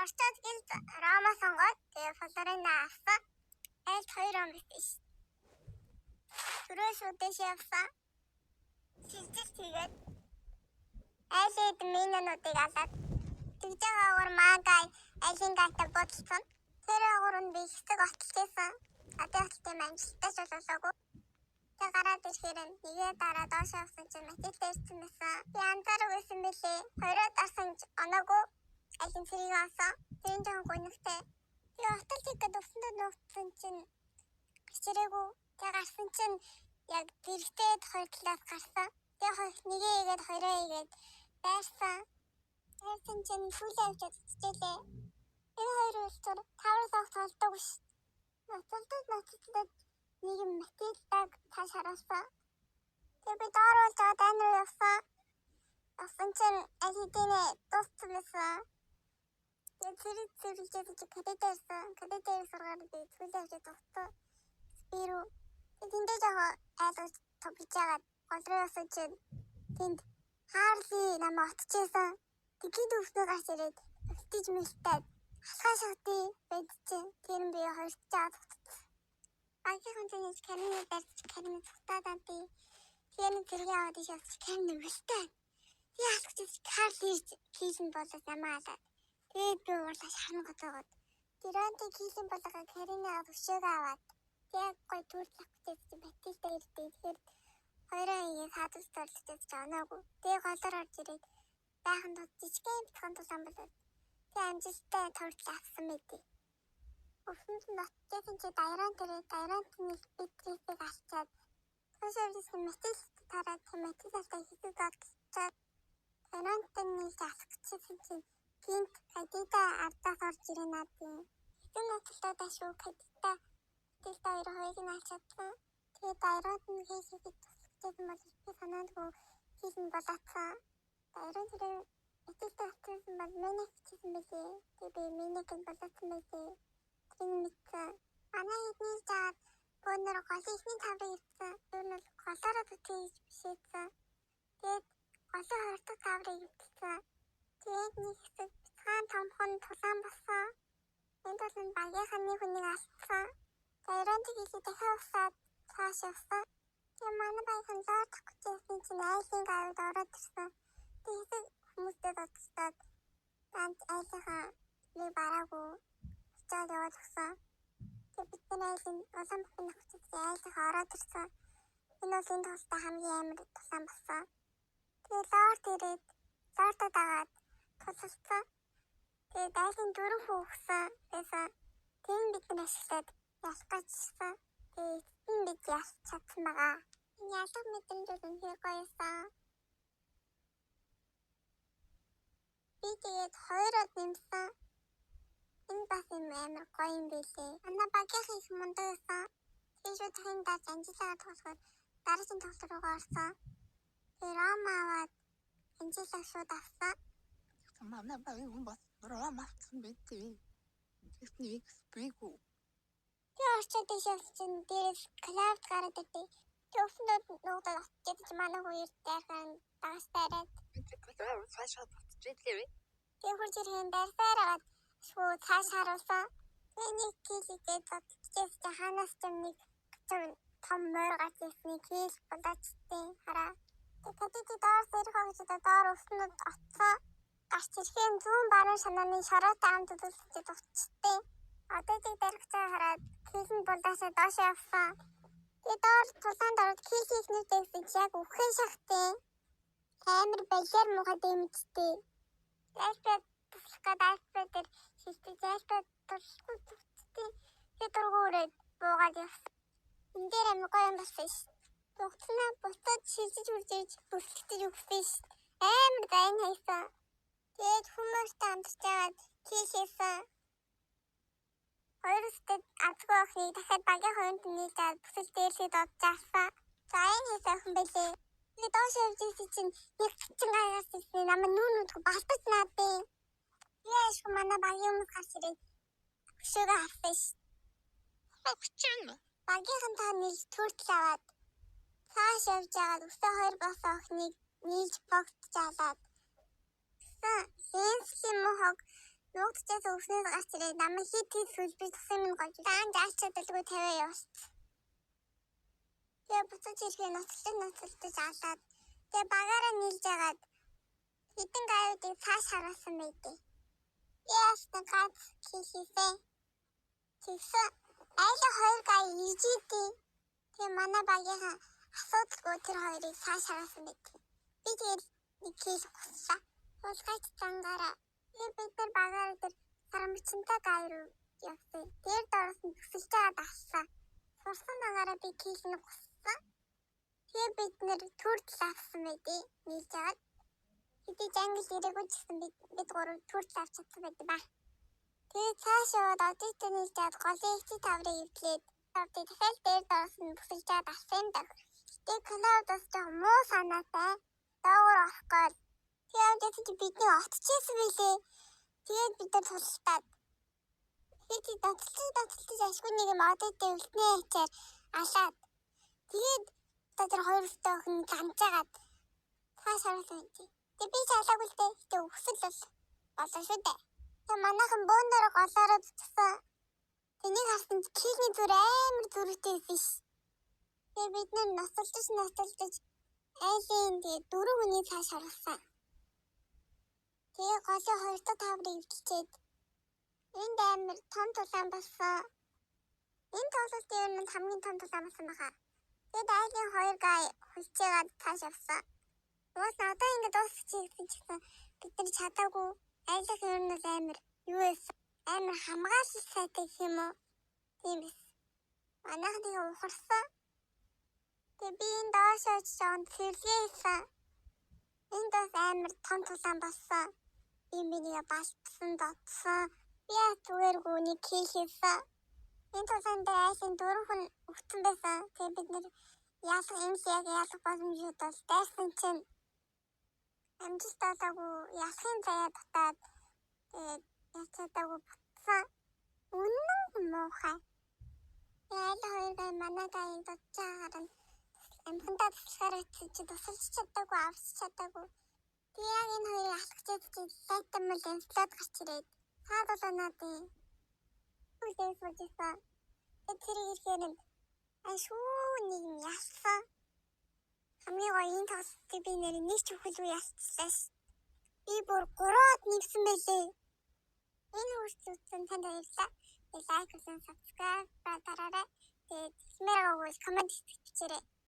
Орчод гинт Рома сонгоод тэгээ Флорина авсан. Айлт 2 он биш. Түрээс үдээш явсан. Шилжиж тэгээд айлд минутыг алаад тэгж байгаагаар Магай айлын гайтай бодсон. Тэр агуур нь би хэсэг отлчихсан. Адилхан амжилттай болоогүй. Тэг гараад ирэхээр нэгээ дараа доош авсан чинь Матилда ирсэн байсан. Би анзаарах байсан бэлээ. Хоёроо дарсан оноогүй айлын цэрийг авсан. Тэр нь жоохон гонигтай. Тэгээ отолцыг өвсөндөө нуугдсан чинь гэрчрээгүй. Тэг гарсан чинь яг дэрэгтэй хоёр талаас гарсан. Тэг нэгээ игээд хоёроо игээд байрсан. Хайрсан чинь сүүлийн авчид чичээлээ. Энэ хоёр үлчээр тавраас авах толдог ш. Нацалтад нэг юм Матилдаг цааш харуулсан. Тэгээ би доор болж байгаа дайн руу явсан. Авсан чинь алидинэ дууссан байсан. Тэгээ зэрэг кадетэрсэн. Кадетэр сургаар би сүүлийн авчид дууссан. Бирүү. Тэндээ жоо айлгаж топж байгаа гол руу явсан чинь тэнд Харли намайг отчихсан. Тэгэд өвснөө гарч ирээд өвтөж мэлтээд алхаа шатий байдчих. Тэр нь би хоёрт жаад утсан. Багийн хүнээс карины барьж карины цутаад анти. Тэр нь зэрэг яваад ишээс карины мэлтээд. Яах гэж Харли хийсэн болоод намаалаа. Тэгээд би уурлаж харна готоогод. Тэрэнтэй хийсэн болгоо карины авшиг аваад. Яг гой түрлэх гэж Матилда ирдээ. Тэгэхээр хоёроо игээ хадас торлож жаанаагүй. Тэгээ голоор орж ирээд байханд жижигхэн битхан тулаан болоод. Тэгээ амжилттай торлож авсан мэдээ. Өвсөнд нь ноцсон чи дайран тэний битрийг алчаад. Тошоорсон Матилда тараад Матилдатай хэсэг олцоод. Тарантай нэг алхчихсан чинь гинт Кадита ардаас орж ирээ надын. Хэсэг ноцлоо шүү Кадита. Матилда хоёрыг нь алчаадсан. Тэгээ дайранд нь хийхэд тусалсан бол би санаандгүй хийсэн болоцсон. Дайран тэр Матилда авчихсан бол миний хийсэн байлээ. Тэгээ би миний гэн болоцсон байлээ. Тэр мэдсэн. Манай хэдний жаад бөөнөр голын ихний таврыг ирсэн. Тэр нь голоороо төтөж бишээсэн. Тэгээд голын хордог таврыг ирсэн. Тэгээд нэг хэсэг бяцхан томхон тулаан болсон. Энд бол багийнхаа нэг хүнийг алдсан. Дайранд хийхэд дахиад усаад цааш явсан. Тэгээ манай багийн лоо тагчсан чинь айлын гавьд ороод ирсэн. Тэгээд хүмүүстэй бодсоод ганц айлынхаа нэг бараагүй очиад яваад гисэн. Тэгээд бид нар айлын улаан бүхэн нөхцөлтэй айлынхаа ороод ирсэн. Энэ бол энэ тустай хамгийн амар тулаан болсон. Тэгээд лорд ирээд лордоо дагаад тусалсан. Тэгээд айлын дөрөв хүүхсэн байсан. Тийм бид нар ашиглаад ялах гэжсэн. Тэгээд энэ бид ялах чадсан байгаа. Энэ ялах мэдрэмжүүд үнэхээр гоёсан. Би тэгээд хоёроо нэмсэн. Энэ бас амар гоё юм билээ. Манай багийнхан их мундаг байсан. Тийшүү тахын даач Анжелагаар тоглоход дараагийн тоглолт руугаа орсон. Тэгээд Рома аваад Анжелаг шууд авсан. Манай багийн бас Рома авсан байтээ. Техник спригүү. Тэгээ орчод ишээс чинь дээрээс клауд гараад ирдээ. Тэгээ өвсөнд нуугдаад очиж чи манай хоёр дайрхан дагас тараад. Тэгээд цаашаа буцчихлээ. Тэгээ хурж ирэхэн дайрсараад шууд цааш харуулсан. Тэгээ нэг килигээд бодчихээс чи ханаас ч нэг том морь гарч ирсний кил болоочтой хараа. Тэгээд доор сэрх хогжоо доор өвсөнд оцсон. Гарч ирэхэн зүүн баруун шанааны шороотой амт үзүүлэлтэд очтой. Одоо тийг дарагч хараад килэн булаашаа доош явсан. Тэгээ доор тулаанд ороод кил хийх нүдээс яг үхэн шахтээ. Амар баяр муухай дэмжтэй. Альберт туслахад Альбертээр шилдэг Альберт туслахгүй төвчтэй. Тэгээ дургуурээд буугаад явсан. Энд дээр амар гоё юм болсон ш. Дугтнаа буцаад шилжиж үржиж бүсэлтэж өгсөн ш. Амар гайн хайсан. Тэгээд хүмүүстэй амтж жаад кил хийсэн. Хоёрстой азгүй охиныг дахиад багийн хоёрт нийлээд бүсэл дээрлээд одчихсан. За энэ хийсэн хүн байлээ. Тэгээ доош явж ирсэн чинь нэг чин гайгаас ирсэн намайг нүүнүүдгүй балтаж наадээ. Яаш манай багийн хүмүүс гарч ирээд хөшөөгөө харсан ш. Огчин. Багийнхан та нийлж төртл аваад цааш явж байгаад өсөө хоёр бос охиныг нийлж богдж алаад. Сэнсхийн муу хог нуугдчихээс өвснөөс гарч ирээд намайг хит сүүл би тусан минь гож даан заачдалгүй тавиа явсан. Тэгээ буцаж ирэхээ ноцолдож алаад тэгээ багаараа нийлж ягаад хитэн гайвуудыг цааш хараасан байдээ. Яасан гац хийхээ. Тэгсэн айлаа 2 гай иржийдээ. Тэгээ манай багийнхаа асуудалгүй тэр хоёрыг цааш хараасан байдаг. Би тэгээд нэг кейс гоцлаа. Уулгайч цангаараа бид нар багаараа тэр сарамчинтай гай руу явсан. Тэр доороос нь төсөлж байгаа дагсан. Сурсан багаараа би кейс нь гоцсон. Тэгээ бид нэр төрдөл авсан байдээ. Нийлж ягаад хэдий жангил ирээгүй ч гэсэн бид гурав төрдөл авч чадсан байдаг ба. Тэгээ цааш яваад одиттой нийлж ягаад голын ихчи таврыг эвдлээд тавдыг дахиад дээр доороос нь төсөлж байгаа дагсан даг. Тэгээ клаудаас жоо муу санаатай доогоор орохгүй. Тэгээд чи бидний отчихсан билээ. Тэгээд бид нар тултаад хэдий таталтаж ашгүй нэг юм одиттой өвлтнээ хичээр алаад. Тэгээд тэр хоёр өстой охин ганцаагаад цааш хараасан юм. Тэгээд би чалаагүй л дээ. Тэгээд өсөл болоо шүү дээ. Тэгээд манайхан бөөнөр голоороо зүтгсэн. Тэнийг харсан килний зүр амар зүрхтэй биш. Тэгээд бид нар ноцолдож айлын тэгээд 4 хүний цааш харсан. Тэгээд голын 2 дахь таврыг эвдэлчихэд энд амар том тулаан болсон. Энэ тоглолт ер нь хамгийн том тулаан болсон баха. Тэгээд айлын 2 гай хүлцээгээд цааш явсан. Уус одоо ингэ дуусчих гэсэн чинь бид нар чадаагүй. Айлах ер нь амар юу байсан? Амар хамгаалал сайтай гэх юм уу? Тийм биз. Манайх нэг ухарсан. Тэгээд би энэ доош очиж жоон сэргээсэн. Энд бас амар том тулаан болсон. Би миний балцсан дотсон. Би зүгээргүй нэг хийхээсэн. Энэ тулаан дээр айлын 4 хүн өгсөн байсан. Тэгээд бид нэр ялах боломжтой бол дайсан чинь амжилтаагүй ялахын заяа татаад тэгээд яцаадаагүй бутсан. Үнэн муухай. Айлын 2 гай манай гайд дутчаагаар нь амхандаа туслахаар чи тусалж чадаагүй авч чадаагүй. Тэгээ яг энэ хоёрыг алхацээд чи сайтамал инфлад гарч ирээд цаад болооноо үлдээс болчихсон. Тэр ихээр ашгүй нэг юм ялсан. Хамгийн гоё энэ тоглолтыг би нэр нэг ч хөлөө ялцлаа. Би бүр 3-аад нэгсэн байлээ. Энэ үргэлжлүүлсэн танд баярлалаа. Лайк, subscribe дараарай. Тэгээд комент бичээрэй.